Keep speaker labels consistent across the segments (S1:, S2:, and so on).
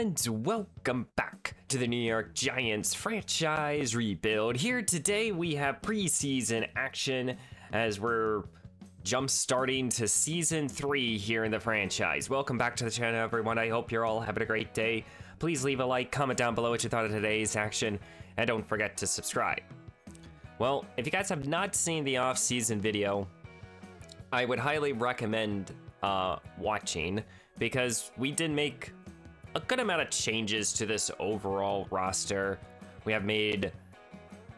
S1: And welcome back to the New York Giants franchise rebuild. Here today we have preseason action as we're jump-starting to Season 3 here in the franchise. Welcome back to the channel, everyone. I hope you're all having a great day. Please leave a like, comment down below what you thought of today's action, and don't forget to subscribe. Well, if you guys have not seen the off-season video, I would highly recommend watching, because we did make a good amount of changes to this overall roster. We have made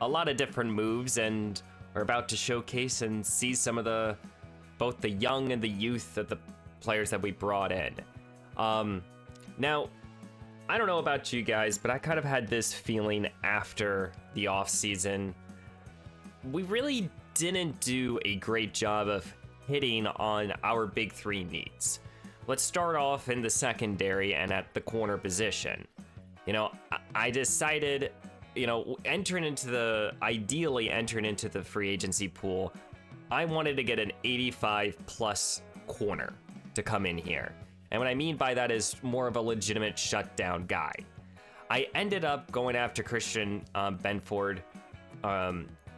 S1: a lot of different moves, and we're about to showcase and see some of both the young and the youth of the players that we brought in. Now, I don't know about you guys, but I kind of had this feeling after the offseason. We really didn't do a great job of hitting on our big three needs. Let's start off in the secondary and at the corner position. You know, I decided, you know, ideally entering into the free agency pool, I wanted to get an 85 plus corner to come in here. And what I mean by that is more of a legitimate shutdown guy. I ended up going after Christian Benford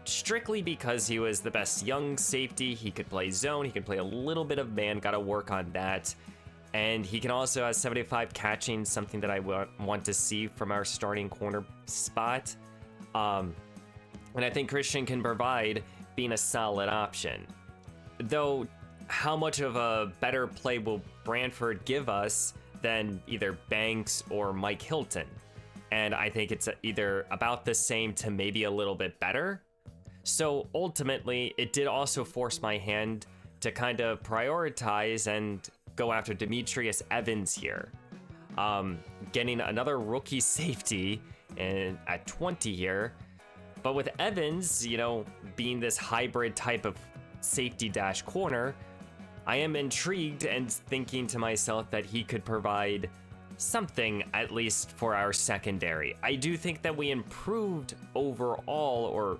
S1: strictly because he was the best young safety. He could play zone, he could play a little bit of man, gotta work on that. And he can also have 75 catching, something that I want to see from our starting corner spot. And I think Christian can provide being a solid option. Though, how much of a better play will Branford give us than either Banks or Mike Hilton? And I think it's either about the same to maybe a little bit better. So ultimately, it did also force my hand to kind of prioritize and go after Demetrius Evans here. Getting another rookie safety at 20 here. But with Evans, you know, being this hybrid type of safety dash corner, I am intrigued and thinking to myself that he could provide something at least for our secondary. I do think that we improved overall, or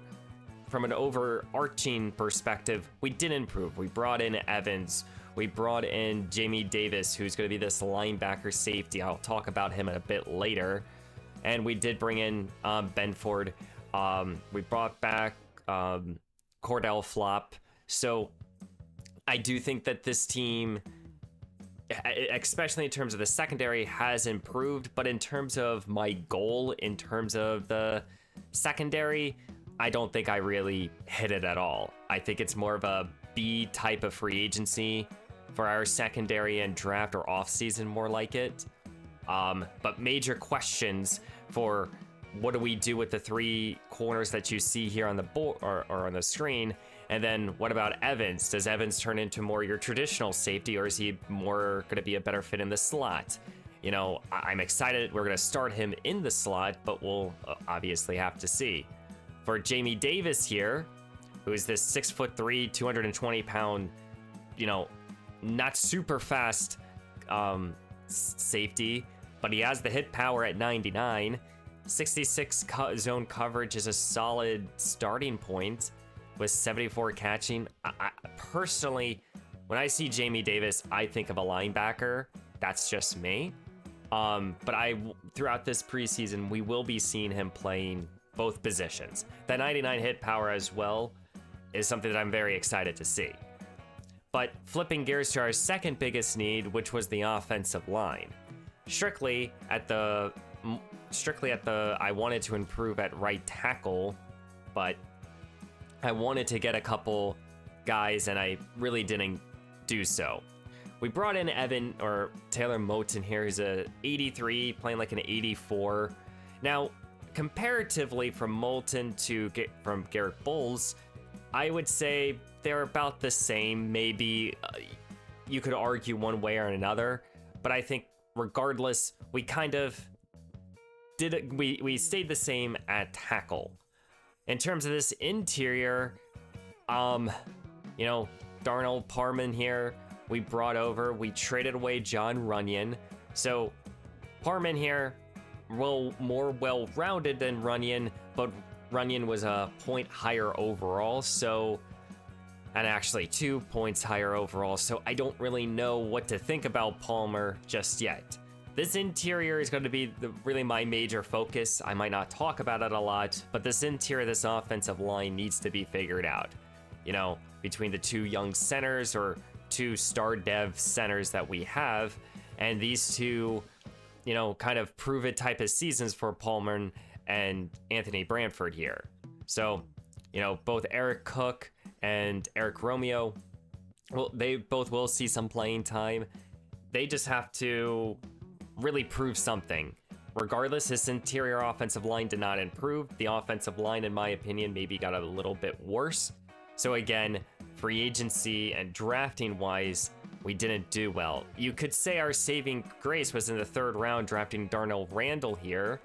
S1: from an overarching perspective, we did improve. We brought in Evans. We brought in Jamie Davis, who's going to be this linebacker safety. I'll talk about him a bit later. And we did bring in Benford. We brought back Cordell Flop. So I do think that this team, especially in terms of the secondary, has improved. But in terms of my goal, in terms of the secondary, I don't think I really hit it at all. I think it's more of a B type of free agency for our secondary and draft, or offseason more like it. But major questions for what do we do with the three corners that you see here on the board or on the screen? And then what about Evans? Does Evans turn into more your traditional safety, or is he more going to be a better fit in the slot? You know, I'm excited. We're going to start him in the slot, but we'll obviously have to see. For Jamie Davis here, who is this 6'3", 220-pound, you know, not super fast safety, but he has the hit power at 99. 66 zone coverage is a solid starting point with 74 catching. I personally, when I see Jamie Davis, I think of a linebacker. That's just me. But throughout this preseason, we will be seeing him playing both positions. The 99 hit power as well is something that I'm very excited to see. But flipping gears to our second biggest need, which was the offensive line. Strictly at the I wanted to improve at right tackle, but I wanted to get a couple guys and I really didn't do so. We brought in Taylor Moton here, who's a 83, playing like an 84. Now, comparatively from Moulton to from Garrett Bowles, I would say they're about the same. Maybe you could argue one way or another, but I think regardless, we kind of did it. We stayed the same at tackle. In terms of this interior, you know, Darnell Parman here, we brought over. We traded away John Runyon, so Parman here, more well-rounded than Runyon, but Runyon was a point higher overall, so, and actually 2 points higher overall, so I don't really know what to think about Palmer just yet. this interior is going to be really my major focus. I might not talk about it a lot, but this interior, this offensive line needs to be figured out. You know, between the two young centers or two star dev centers that we have, and these two, you know, kind of prove it type of seasons for Palmer and Anthony Branford here. So, you know, both Eric Cook and Eric Romeo, well, they both will see some playing time. They just have to really prove something. Regardless, this interior offensive line did not improve. The offensive line, in my opinion, maybe got a little bit worse. So again, free agency and drafting wise, we didn't do well. You could say our saving grace was in the 3rd round drafting Darnell Randall here,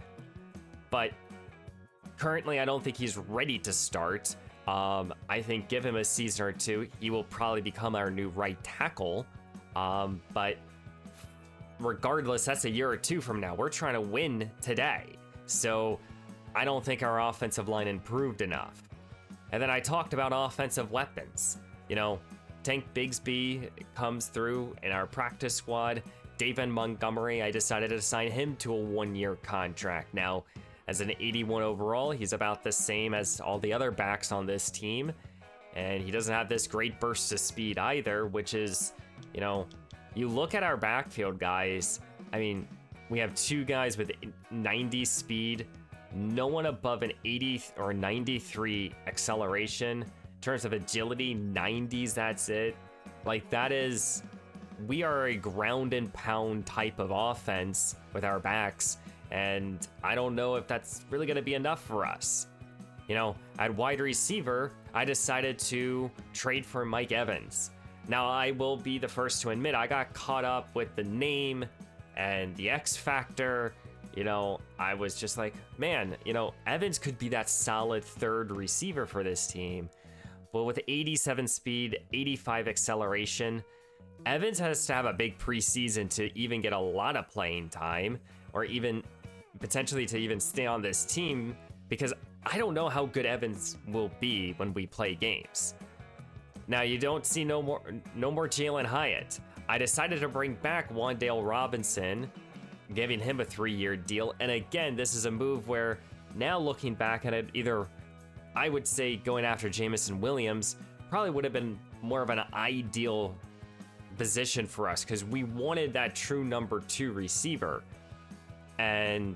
S1: but currently I don't think he's ready to start. I think give him a season or two, he will probably become our new right tackle. But regardless, that's a year or two from now. We're trying to win today. So I don't think our offensive line improved enough. And then I talked about offensive weapons. You know, Tank Bigsby comes through in our practice squad. David Montgomery, I decided to sign him to a 1-year contract. Now, as an 81 overall, he's about the same as all the other backs on this team. And he doesn't have this great burst of speed either, which is, you know, you look at our backfield, guys. I mean, we have 2 guys with 90 speed, no one above an 80 or 93 acceleration. In terms of agility, 90s, that's it. Like, that is, we are a ground and pound type of offense with our backs, and I don't know if that's really going to be enough for us. You know, at wide receiver, I decided to trade for Mike Evans. Now, I will be the first to admit, I got caught up with the name and the X factor. You know, I was just like, man, you know, Evans could be that solid 3rd receiver for this team. But with 87 speed, 85 acceleration, Evans has to have a big preseason to even get a lot of playing time, or even potentially to even stay on this team, because I don't know how good Evans will be when we play games. Now, you don't see no more Jalen Hyatt. I decided to bring back Wan'Dale Robinson, giving him a 3-year deal. And again, this is a move where now looking back at it, either I would say going after Jamison Williams probably would have been more of an ideal position for us, because we wanted that true number 2 receiver. And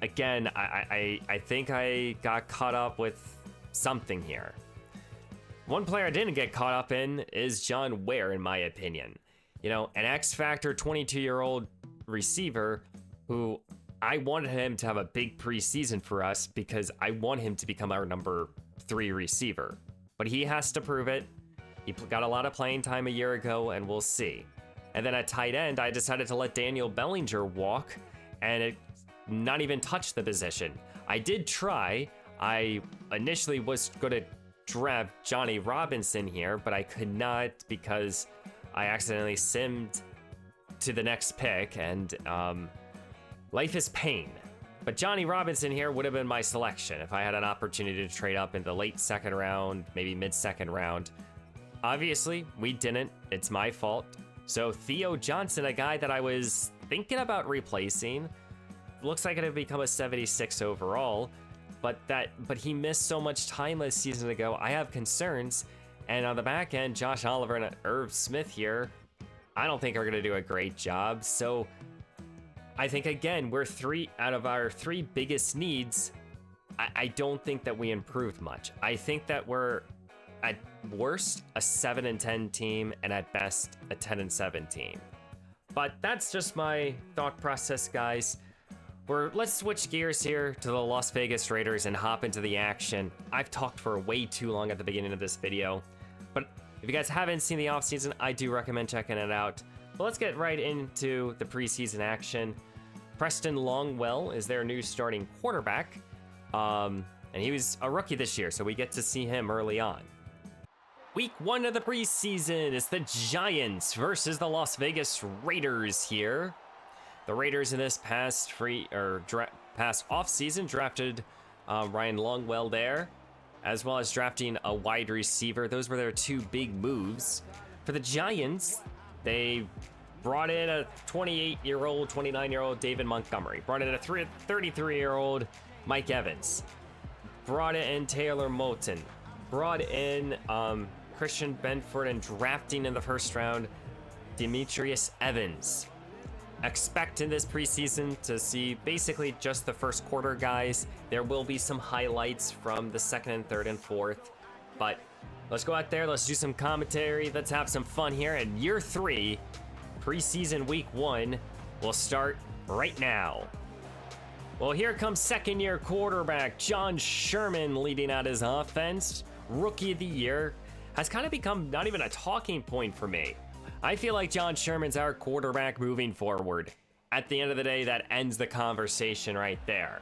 S1: again, I think I got caught up with something here. One player I didn't get caught up in is John Ware, in my opinion. You know, an X Factor 22-year-old receiver who I wanted him to have a big preseason for us because I want him to become our number 3 receiver. But he has to prove it. He got a lot of playing time a year ago, and we'll see. And then at tight end, I decided to let Daniel Bellinger walk and not even touch the position. I did try. I initially was going to draft Johnny Robinson here, but I could not because I accidentally simmed to the next pick, and life is pain. But Johnny Robinson here would have been my selection if I had an opportunity to trade up in the late 2nd round, maybe mid-2nd round. Obviously, we didn't. It's my fault. So Theo Johnson, a guy that I was thinking about replacing, looks like it had become a 76 overall, but he missed so much time a season ago. I have concerns. And on the back end, Josh Oliver and Irv Smith here, I don't think are going to do a great job. So I think, again, we're 3 out of our 3 biggest needs. I don't think that we improved much. I think that we're at worst a 7-10 team, and at best a 10-7 team. But that's just my thought process, guys. Let's switch gears here to the Las Vegas Raiders and hop into the action. I've talked for way too long at the beginning of this video, but if you guys haven't seen the offseason, I do recommend checking it out. But let's get right into the preseason action. Preston Longwell is their new starting quarterback, and he was a rookie this year, so we get to see him early on. Week 1 of the preseason is the Giants versus the Las Vegas Raiders here. The Raiders in this past offseason drafted Ryan Longwell there, as well as drafting a wide receiver. Those were their 2 big moves. For the Giants, they Brought in a 28-year-old, 29-year-old David Montgomery. Brought in a 33-year-old Mike Evans. Brought in Taylor Moton. Brought in Christian Benford, and drafting in the first round Demetrius Evans. Expect in this preseason to see basically just the first quarter, guys. There will be some highlights from the second and third and fourth, but let's go out there, let's do some commentary, let's have some fun here. And year 3, preseason week 1, will start right now. Well, here comes second-year quarterback John Sherman leading out his offense. Rookie of the year has kind of become not even a talking point for me. I feel like John Sherman's our quarterback moving forward. At the end of the day, that ends the conversation right there.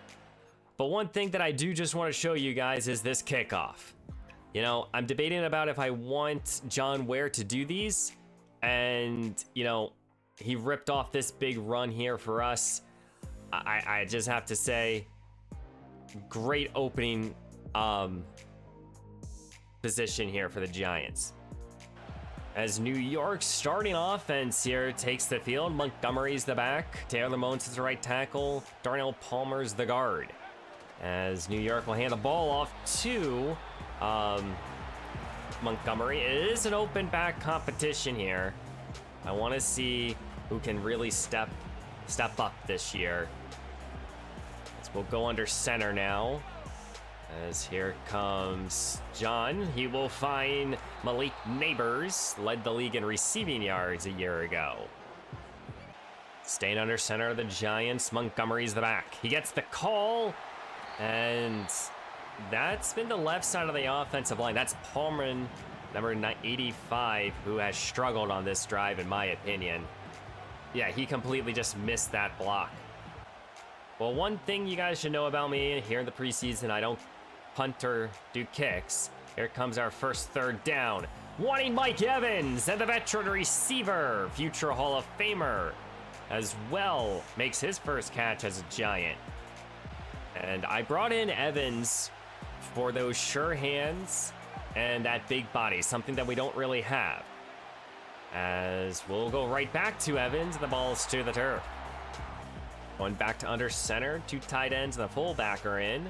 S1: But one thing that I do just want to show you guys is this kickoff. You know, I'm debating about if I want John Ware to do these, and, you know, he ripped off this big run here for us. I just have to say, great opening position here for the Giants. As New York's starting offense here takes the field, Montgomery's the back, Taylor Moton's the right tackle, Darnell Palmer's the guard. As New York will hand the ball off to Montgomery. It is an open back competition here. I want to see who can really step up this year. As we'll go under center now. As here comes John. He will find Malik Neighbors, led the league in receiving yards a year ago. Staying under center of the Giants, Montgomery's the back. He gets the call, and that's been the left side of the offensive line. That's Palmer, number 85, who has struggled on this drive, in my opinion. Yeah, he completely just missed that block. Well, one thing you guys should know about me here in the preseason, I don't punt or do kicks. Here comes our first third down. Wanting Mike Evans, and the veteran receiver, future Hall of Famer, as well, makes his first catch as a Giant. And I brought in Evans for those sure hands and that big body, something that we don't really have. As we'll go right back to Evans, the ball's to the turf. Going back to under center, 2 tight ends and the fullback are in.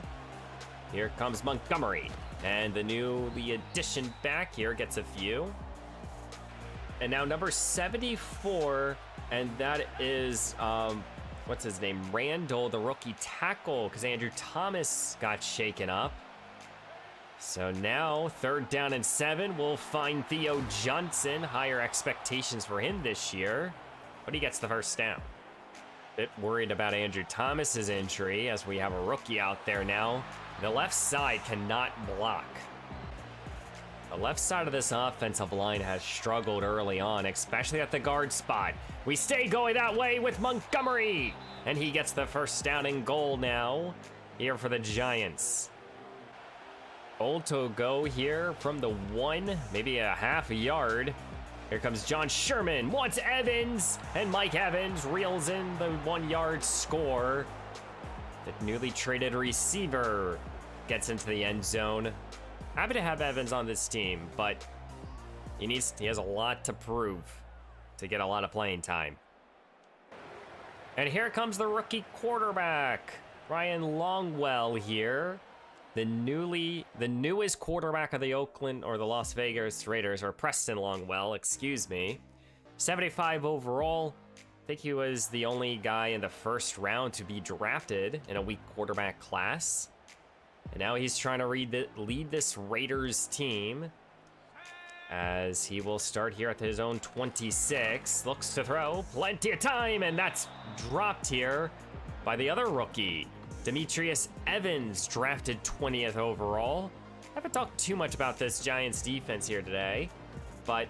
S1: Here comes Montgomery, and the newly addition back here gets a few. And now number 74, and that is, what's his name? Randall, the rookie tackle, because Andrew Thomas got shaken up. So now, 3rd down and 7, we'll find Theo Johnson. Higher expectations for him this year, but he gets the first down. Bit worried about Andrew Thomas's injury, as we have a rookie out there now. The left side cannot block. The left side of this offensive line has struggled early on, especially at the guard spot. We stay going that way with Montgomery, and he gets the first down and goal now here for the Giants. Goal to go here from the 1, maybe a half a yard. Here comes John Sherman, wants Evans, and Mike Evans reels in the 1-yard score. The newly traded receiver gets into the end zone. Happy to have Evans on this team, but he has a lot to prove to get a lot of playing time. And here comes the rookie quarterback, Ryan Longwell here. The newest quarterback of the Las Vegas Raiders, or Preston Longwell, excuse me. 75 overall. I think he was the only guy in the first round to be drafted in a weak quarterback class. And now he's trying to lead this Raiders team, as he will start here at his own 26. Looks to throw, plenty of time, and that's dropped here by the other rookie, Demetrius Evans, drafted 20th overall. I haven't talked too much about this Giants defense here today, but,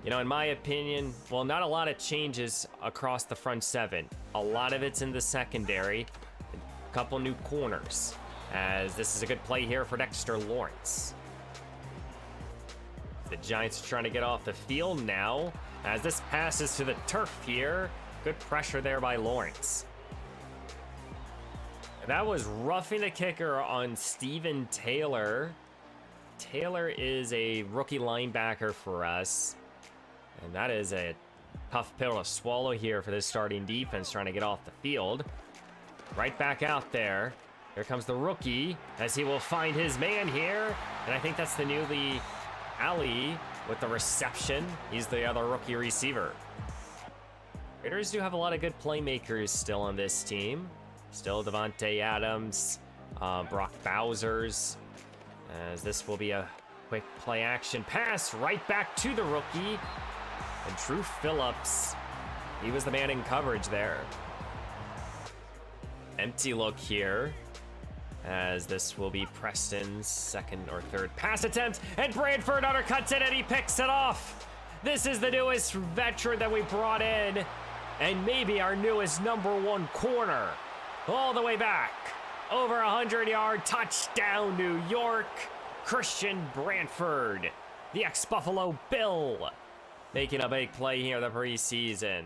S1: you know, in my opinion, well, not a lot of changes across the front 7. A lot of it's in the secondary, a couple new corners, as this is a good play here for Dexter Lawrence. The Giants are trying to get off the field now, as this passes to the turf here. Good pressure there by Lawrence. That was roughing the kicker on Steven Taylor. Taylor is a rookie linebacker for us, and that is a Tough pill to swallow here for this starting defense trying to get off the field. Right back out there. Here comes the rookie as he will find his man here. And I think that's the newly Ali with the reception. He's the other rookie receiver. Raiders do have a lot of good playmakers still on this team. Still Devontae Adams, Brock Bowser's. As this will be a quick play action pass right back to the rookie. And Drew Phillips, he was the man in coverage there. Empty look here, as this will be Preston's second or third pass attempt, and Brantford undercuts it and he picks it off. This is the newest veteran that we brought in, and maybe our newest #1 corner. All the way back, over 100-yard touchdown, New York. Christian Brantford, the ex-Buffalo Bill, making a big play here in the preseason.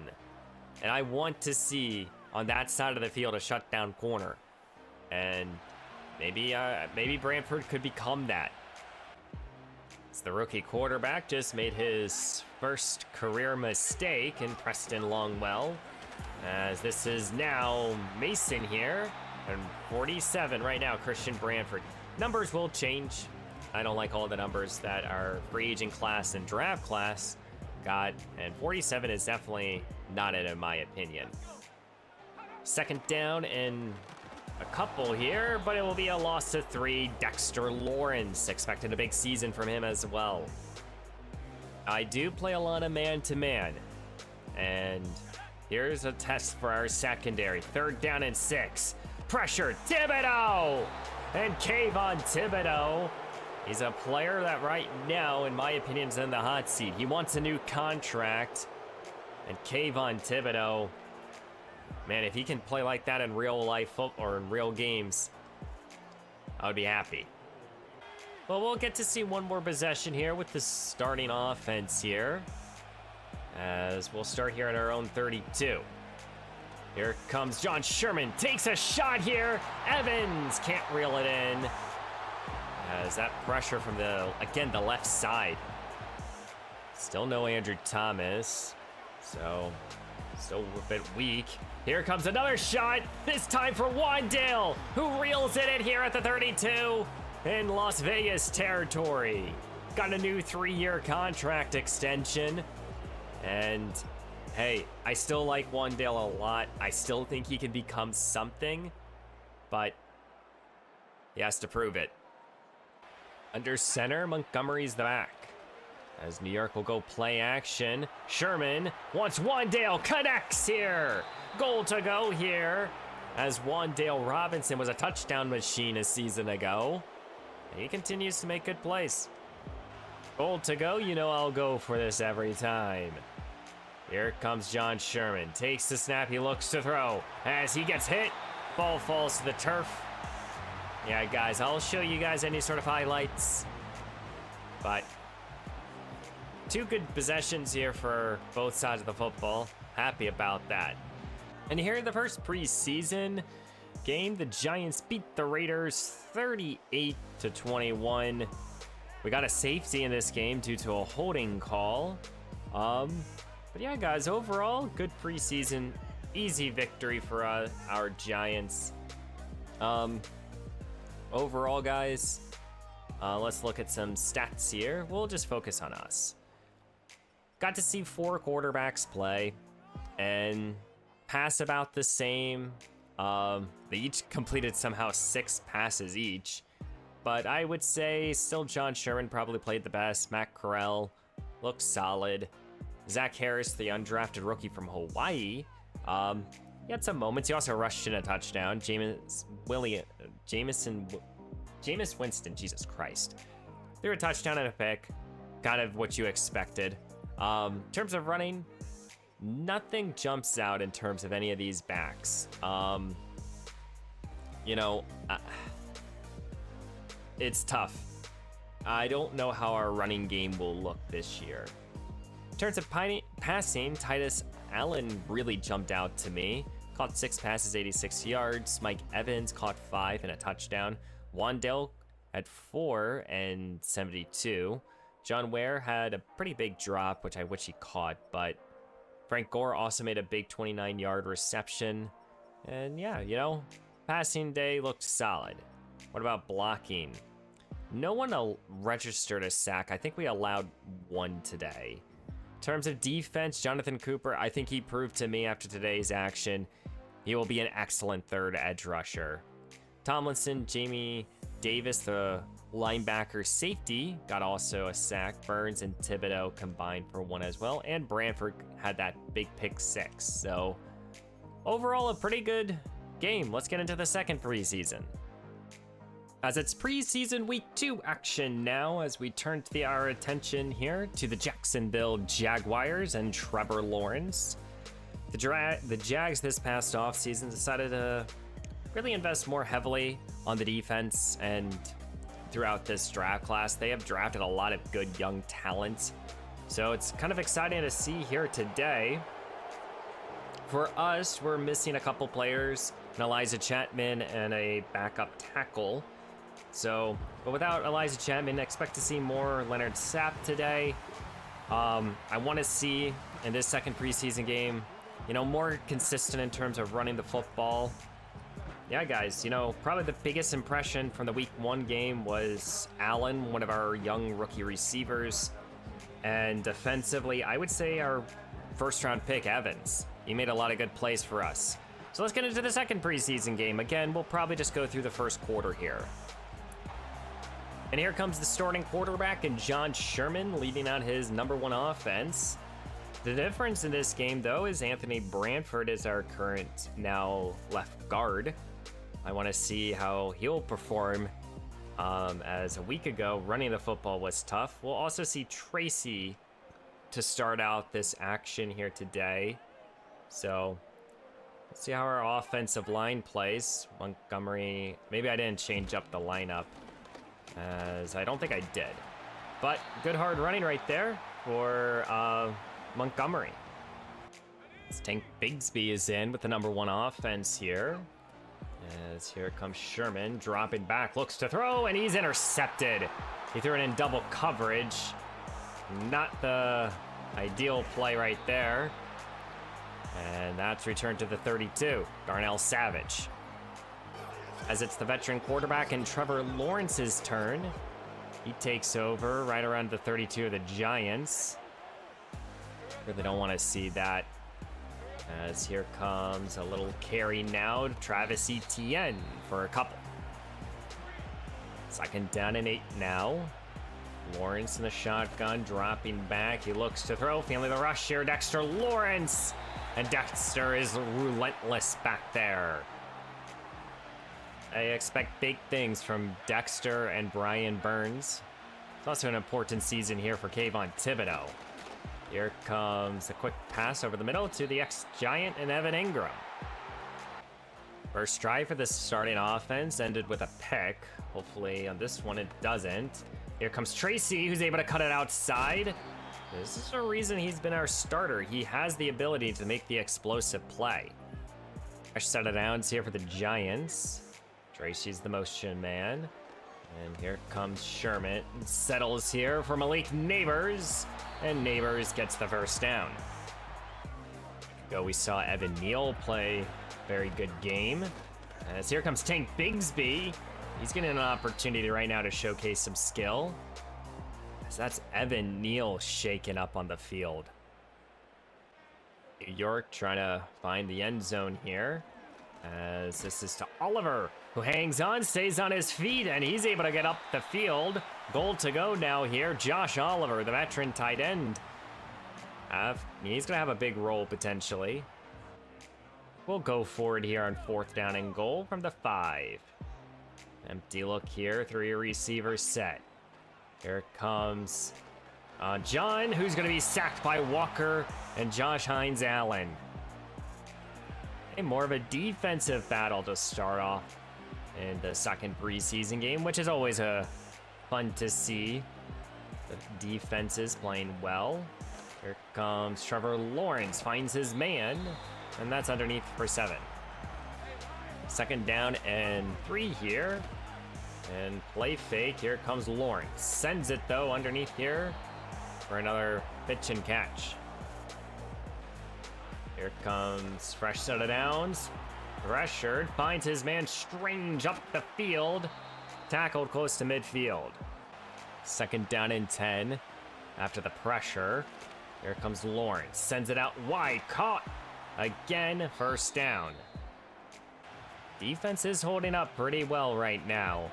S1: And I want to see on that side of the field a shutdown corner. And maybe Brantford could become that. It's the rookie quarterback, just made his first career mistake in Preston Longwell. As this is now Mason here, and 47 right now, Christian Brantford. Numbers will change. I don't like all the numbers that our free agent class and draft class got, and 47 is definitely not it in my opinion. Second down and a couple here, but it will be a loss to 3. Dexter Lawrence, expected a big season from him as well. I do play a lot of man-to-man, and here's a test for our secondary. 3rd down and 6. Pressure, Thibodeau! And Kayvon Thibodeau, he's a player that right now, in my opinion, is in the hot seat. He wants a new contract. And Kayvon Thibodeau, man, if he can play like that in real life football or in real games, I would be happy. Well, we'll get to see one more possession here with the starting offense here, as we'll start here at our own 32. Here comes John Sherman, takes a shot here. Evans can't reel it in, as that pressure from the left side. Still no Andrew Thomas, so still a bit weak. Here comes another shot, this time for Wandale, who reels it in here at the 32 in Las Vegas territory. Got a new 3-year contract extension, and hey, I still like Wandale a lot. I still think he can become something, but he has to prove it. Under center, Montgomery's the back, as New York will go play action. Sherman wants Wandale, connects here. Goal to go here, as Wandale Robinson was a touchdown machine a season ago. And he continues to make good plays. Goal to go, you know I'll go for this every time. Here comes John Sherman, takes the snap, he looks to throw. As he gets hit, ball falls to the turf. Yeah, guys, I'll show you guys any sort of highlights. But 2 good possessions here for both sides of the football. Happy about that. And here in the first preseason game, the Giants beat the Raiders 38-21. We got a safety in this game due to a holding call. But yeah, guys, overall, good preseason. Easy victory for our Giants. Overall, guys, let's look at some stats here. We'll just focus on us. Got to see 4 quarterbacks play and pass about the same. They each completed somehow 6 passes each. But I would say still John Sherman probably played the best. Matt Corral looked solid. Zach Harris, the undrafted rookie from Hawaii, he had some moments. He also rushed in a touchdown. Jameis Winston, Jesus Christ, threw a touchdown and a pick. Kind of what you expected. In terms of running, nothing jumps out in terms of any of these backs. It's tough. I don't know how our running game will look this year. In terms of passing, Titus Allen really jumped out to me. Caught 6 passes, 86 yards. Mike Evans caught 5 and a touchdown. Wandale had 4 and 72. John Ware had a pretty big drop, which I wish he caught, but Frank Gore also made a big 29-yard reception. And yeah, you know, passing day looked solid. What about blocking? No one registered a sack. I think we allowed one today. In terms of defense, Jonathan Cooper, I think he proved to me after today's action, he will be an excellent third edge rusher. Tomlinson, Jamie Davis, the linebacker safety, got also a sack. Burns and Thibodeau combined for one as well. And Branford had that big pick 6. So overall, a pretty good game. Let's get into the second preseason. As it's preseason week 2 action now, as we turn our attention here to the Jacksonville Jaguars and Trevor Lawrence. The Jags this past offseason decided to really invest more heavily on the defense, and throughout this draft class, they have drafted a lot of good young talent. So it's kind of exciting to see here today. For us, we're missing a couple players, an Elijah Chapman and a backup tackle. So, but without Elijah Chapman, expect to see more Leonard Sapp today. I want to see in this second preseason game, you know, more consistent in terms of running the football. Yeah, guys, you know, probably the biggest impression from the week 1 game was Allen, one of our young rookie receivers. And defensively, I would say our first round pick, Evans. He made a lot of good plays for us. So let's get into the second preseason game. Again, we'll probably just go through the first quarter here. And here comes the starting quarterback, and John Sherman leading out his #1 offense. The difference in this game, though, is Anthony Branford is our current now left guard. I want to see how he'll perform, as a week ago, running the football was tough. We'll also see Tracy to start out this action here today. So let's see how our offensive line plays. Montgomery, maybe I didn't change up the lineup, as I don't think I did. But good hard running right there for Montgomery. Tank Bigsby is in with the #1 offense here. As here comes Sherman, dropping back, looks to throw, and he's intercepted. He threw it in double coverage. Not the ideal play right there. And that's returned to the 32, Darnell Savage. As it's the veteran quarterback and Trevor Lawrence's turn. He takes over right around the 32 of the Giants. Really don't want to see that. As here comes a little carry now to Travis Etienne for a couple. 2nd down and 8 now. Lawrence in the shotgun, dropping back. He looks to throw, family the rush here. Dexter Lawrence. And Dexter is relentless back there. I expect big things from Dexter and Brian Burns. It's also an important season here for Kayvon Thibodeau. Here comes a quick pass over the middle to the ex-Giant and Evan Ingram. First drive for this starting offense ended with a pick. Hopefully on this one it doesn't. Here comes Tracy, who's able to cut it outside. This is the reason he's been our starter. He has the ability to make the explosive play. Fresh set of downs here for the Giants. Tracy's the motion man. And here comes Sherman. Settles here for Malik Neighbors. And Neighbors gets the first down. We saw Evan Neal play very good game. As here comes Tank Bigsby. He's getting an opportunity right now to showcase some skill. So that's Evan Neal shaking up on the field. New York trying to find the end zone here. As this is to Oliver, who hangs on, stays on his feet, and he's able to get up the field. Goal to go now here. Josh Oliver, the veteran tight end. He's going to have a big role potentially. We'll go forward here on 4th down and goal from the 5. Empty look here, 3 receivers set. Here comes John, who's going to be sacked by Walker and Josh Hines Allen. More of a defensive battle to start off in the second preseason game, which is always fun to see. The defenses playing well. Here comes Trevor Lawrence, finds his man, and that's underneath for 7. 2nd down and 3 here. And play fake, here comes Lawrence. Sends it though underneath here for another pitch and catch. Here comes fresh set of downs. Pressured, finds his man Strange up the field. Tackled close to midfield. 2nd down and 10 after the pressure. Here comes Lawrence, sends it out wide, caught. Again, 1st down. Defense is holding up pretty well right now.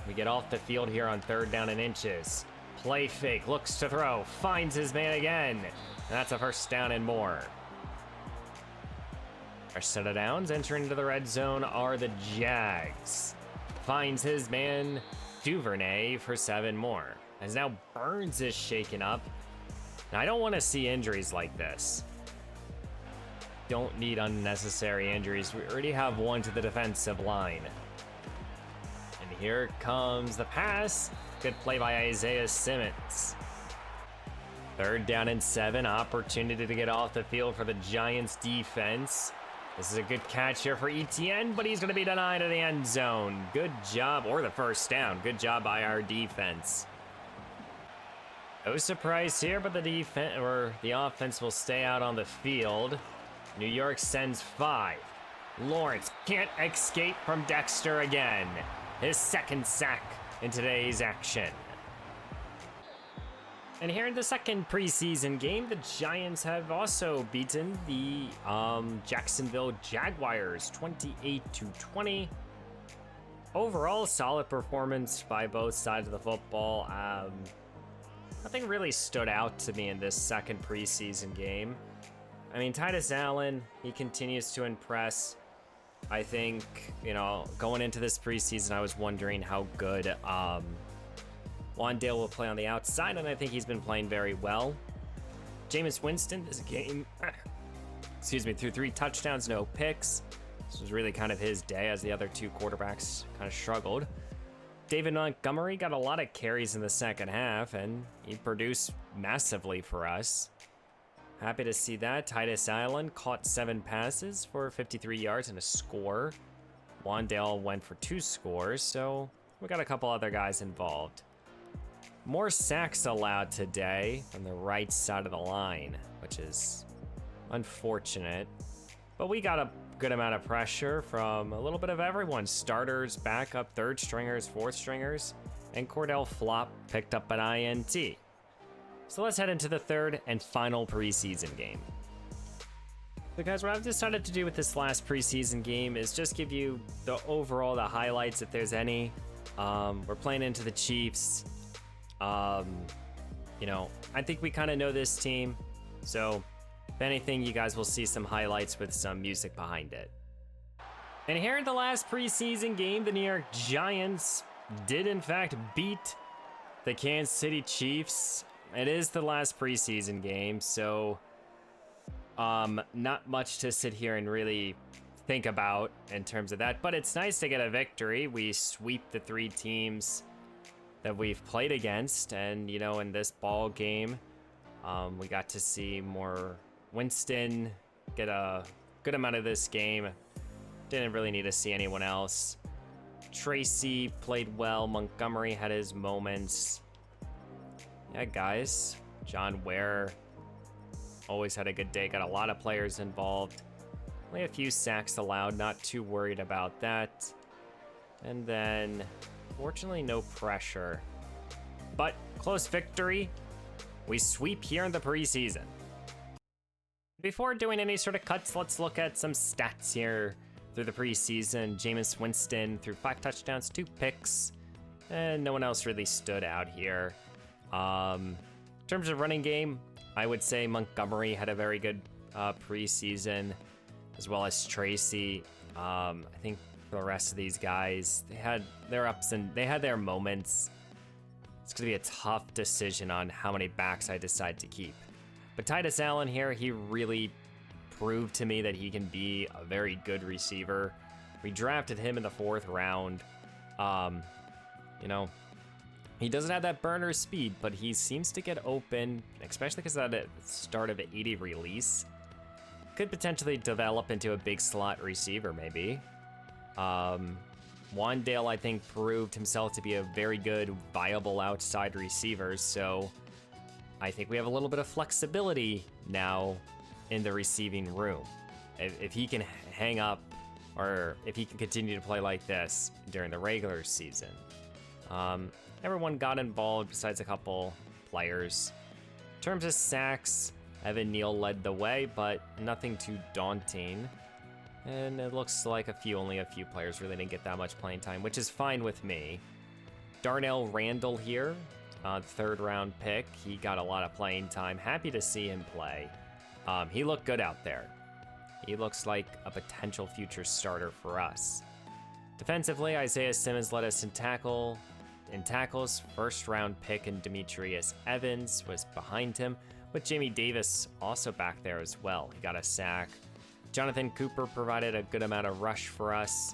S1: We get off the field here on 3rd down and inches. Play fake, looks to throw, finds his man again. That's a 1st down and more. Our set of downs entering into the red zone are the Jags. Finds his man Duvernay for 7 more. As now Burns is shaken up. Now, I don't want to see injuries like this. Don't need unnecessary injuries. We already have one to the defensive line. And here comes the pass. Good play by Isaiah Simmons. 3rd down and 7. Opportunity to get off the field for the Giants defense. This is a good catch here for Etienne, but he's going to be denied in the end zone. Good job, or the 1st down. Good job by our defense. No surprise here, but the offense will stay out on the field. New York sends 5. Lawrence can't escape from Dexter again. His 2nd sack in today's action. And here in the 2nd preseason game, the Giants have also beaten the Jacksonville Jaguars 28-20. Overall, solid performance by both sides of the football. Nothing really stood out to me in this 2nd preseason game. I mean, Titus Allen, he continues to impress. I think, going into this preseason, I was wondering how good Wandale will play on the outside, and I think he's been playing very well. Jameis Winston, this game, threw 3 touchdowns, no picks. This was really kind of his day, as the other 2 quarterbacks kind of struggled. David Montgomery got a lot of carries in the 2nd half, and he produced massively for us. Happy to see that. Titus Allen caught 7 passes for 53 yards and a score. Wandale went for 2 scores, so we got a couple other guys involved. More sacks allowed today from the right side of the line, which is unfortunate. But we got a good amount of pressure from a little bit of everyone. Starters, backup, 3rd stringers, 4th stringers, and Cordell Flop picked up an INT. So let's head into the 3rd and final preseason game. So guys, what I've decided to do with this last preseason game is just give you the highlights if there's any. We're playing into the Chiefs. I think we kind of know this team. So if anything, you guys will see some highlights with some music behind it. And here in the last preseason game, the New York Giants did in fact beat the Kansas City Chiefs. It is the last preseason game, so not much to sit here and really think about in terms of that, but it's nice to get a victory. We sweep the 3 teams that we've played against, and in this ball game, we got to see more Winston get a good amount of this game. Didn't really need to see anyone else. Tracy played well. Montgomery had his moments. Yeah, guys. John Ware always had a good day. Got a lot of players involved. Only a few sacks allowed. Not too worried about that. And then, fortunately, no pressure. But close victory. We sweep here in the preseason. Before doing any sort of cuts, let's look at some stats here through the preseason. Jameis Winston threw 5 touchdowns, 2 picks, and no one else really stood out here. In terms of running game, I would say Montgomery had a very good preseason, as well as Tracy. I think for the rest of these guys, they had their ups and they had their moments. It's going to be a tough decision on how many backs I decide to keep. But Titus Allen here, he really proved to me that he can be a very good receiver. We drafted him in the 4th round. He doesn't have that burner speed, but he seems to get open, especially because at the start of the 80 release. Could potentially develop into a big slot receiver, maybe. Wandale, I think, proved himself to be a very good, viable outside receiver, so I think we have a little bit of flexibility now in the receiving room. If he can hang up, or if he can continue to play like this during the regular season. Everyone got involved besides a couple players. In terms of sacks, Evan Neal led the way, but nothing too daunting. And it looks like only a few players really didn't get that much playing time, which is fine with me. Darnell Randall here, third round pick. He got a lot of playing time. Happy to see him play. He looked good out there. He looks like a potential future starter for us. Defensively, Isaiah Simmons led us in tackles. First round pick and Demetrius Evans was behind him, with Jamie Davis also back there as well. He got a sack. Jonathan Cooper provided a good amount of rush for us,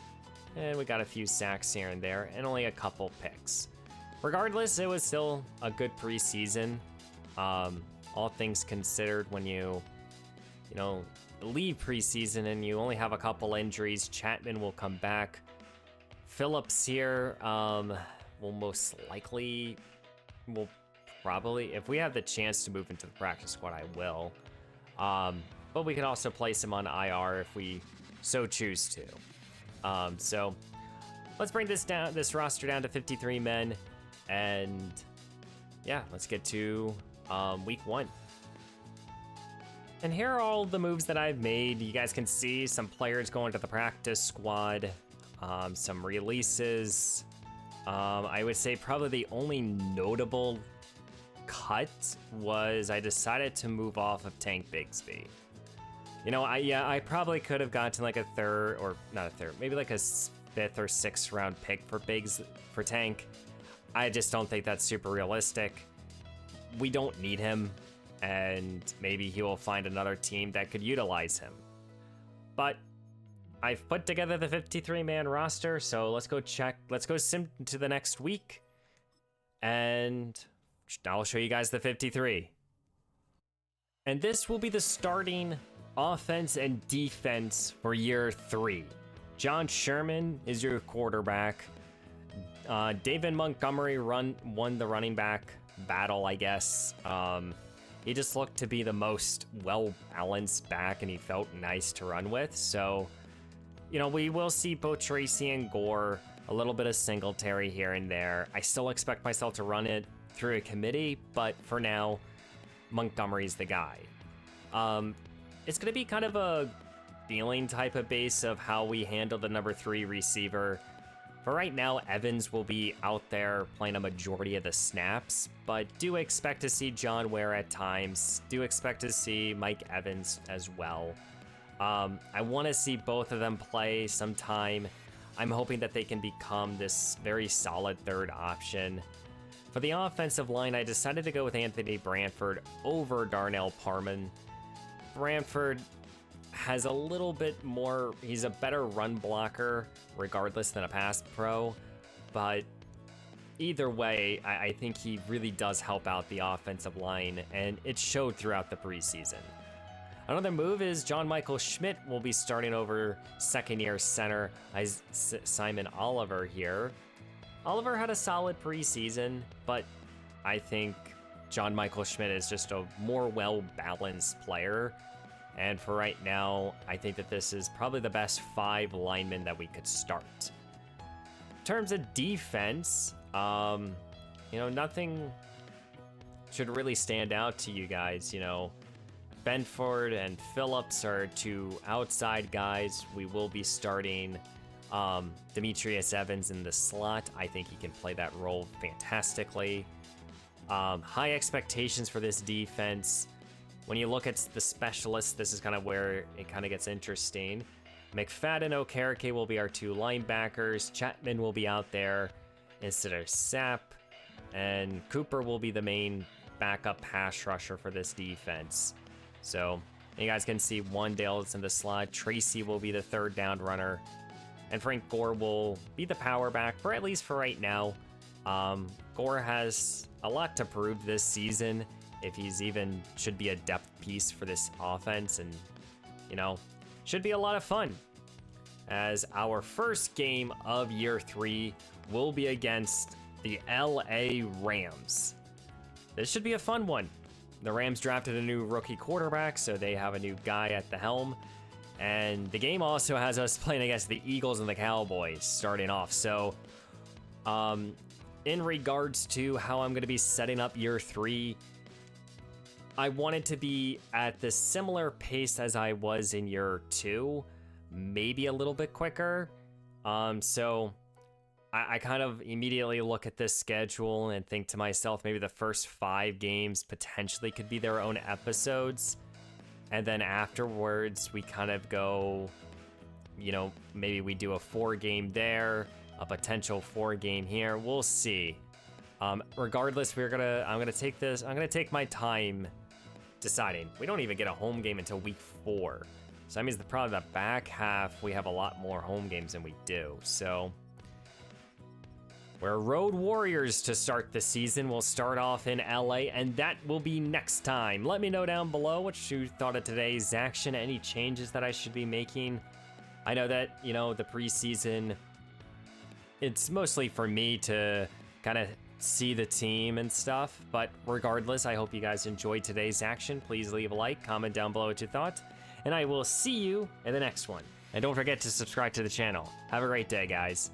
S1: and we got a few sacks here and there, and only a couple picks. Regardless, it was still a good preseason. All things considered, when you leave preseason and you only have a couple injuries, Chapman will come back. Phillips here will most likely, probably, if we have the chance to move into the practice squad, I will. But we can also place him on IR if we so choose to. So let's bring this roster down to 53 men, and yeah, let's get to week 1. And here are all the moves that I've made. You guys can see some players going to the practice squad, some releases. I would say probably the only notable cut was I decided to move off of Tank Bigsby. I probably could have gotten like maybe like a 5th or 6th round pick for Tank. I just don't think that's super realistic. We don't need him, and maybe he will find another team that could utilize him. But I've put together the 53-man roster, so let's go sim to the next week, and I'll show you guys the 53. And this will be the starting offense and defense for year 3. John Sherman is your quarterback. David Montgomery won the running back battle, I guess. He just looked to be the most well-balanced back, and he felt nice to run with. So, we will see both Tracy and Gore, a little bit of Singletary here and there. I still expect myself to run it through a committee, but for now, Montgomery's the guy. It's going to be kind of a feeling type of base of how we handle the number 3 receiver. For right now, Evans will be out there playing a majority of the snaps, but do expect to see John Ware at times. Do expect to see Mike Evans as well. I want to see both of them play sometime. I'm hoping that they can become this very solid third option. For the offensive line, I decided to go with Anthony Branford over Darnell Parman. Branford has a little bit more, he's a better run blocker regardless than a pass pro, but either way, I think he really does help out the offensive line, and it showed throughout the preseason. Another move is John Michael Schmidt will be starting over second-year center Simon Oliver here. Oliver had a solid preseason, but I think John Michael Schmidt is just a more well-balanced player. And for right now, I think that this is probably the best 5 linemen that we could start. In terms of defense, nothing should really stand out to you guys. Benford and Phillips are 2 outside guys. We will be starting Demetrius Evans in the slot. I think he can play that role fantastically. High expectations for this defense. When you look at the specialists, this is kind of where it kind of gets interesting. McFadden, Okereke will be our 2 linebackers. Chapman will be out there instead of Sapp. And Cooper will be the main backup pass rusher for this defense. So you guys can see Wandale's in the slot. Tracy will be the 3rd down runner. And Frank Gore will be the power back, at least for right now. Gore has a lot to prove this season, if he's even should be a depth piece for this offense, and should be a lot of fun, as our first game of year 3 will be against the LA Rams. This should be a fun one. the Rams drafted a new rookie quarterback, so they have a new guy at the helm. And the game also has us playing against the Eagles and the Cowboys starting off. So, in regards to how I'm going to be setting up year 3, I want it to be at the similar pace as I was in year 2, maybe a little bit quicker. So I kind of immediately look at this schedule and think to myself, maybe the first 5 games potentially could be their own episodes. And then afterwards, we kind of go, you know, maybe we do a 4-game there, a potential 4-game here. We'll see. Regardless, I'm gonna take my time deciding. We don't even get a home game until week 4. So that means that probably the back half, we have a lot more home games than we do. So we're Road Warriors to start the season. We'll start off in LA, and that will be next time. Let me know down below what you thought of today's action, any changes that I should be making. I know that, you know, the preseason, it's mostly for me to kind of see the team and stuff, but regardless, I hope you guys enjoyed today's action. Please leave a like, comment down below what you thought, and I will see you in the next one. And don't forget to subscribe to the channel. Have a great day, guys.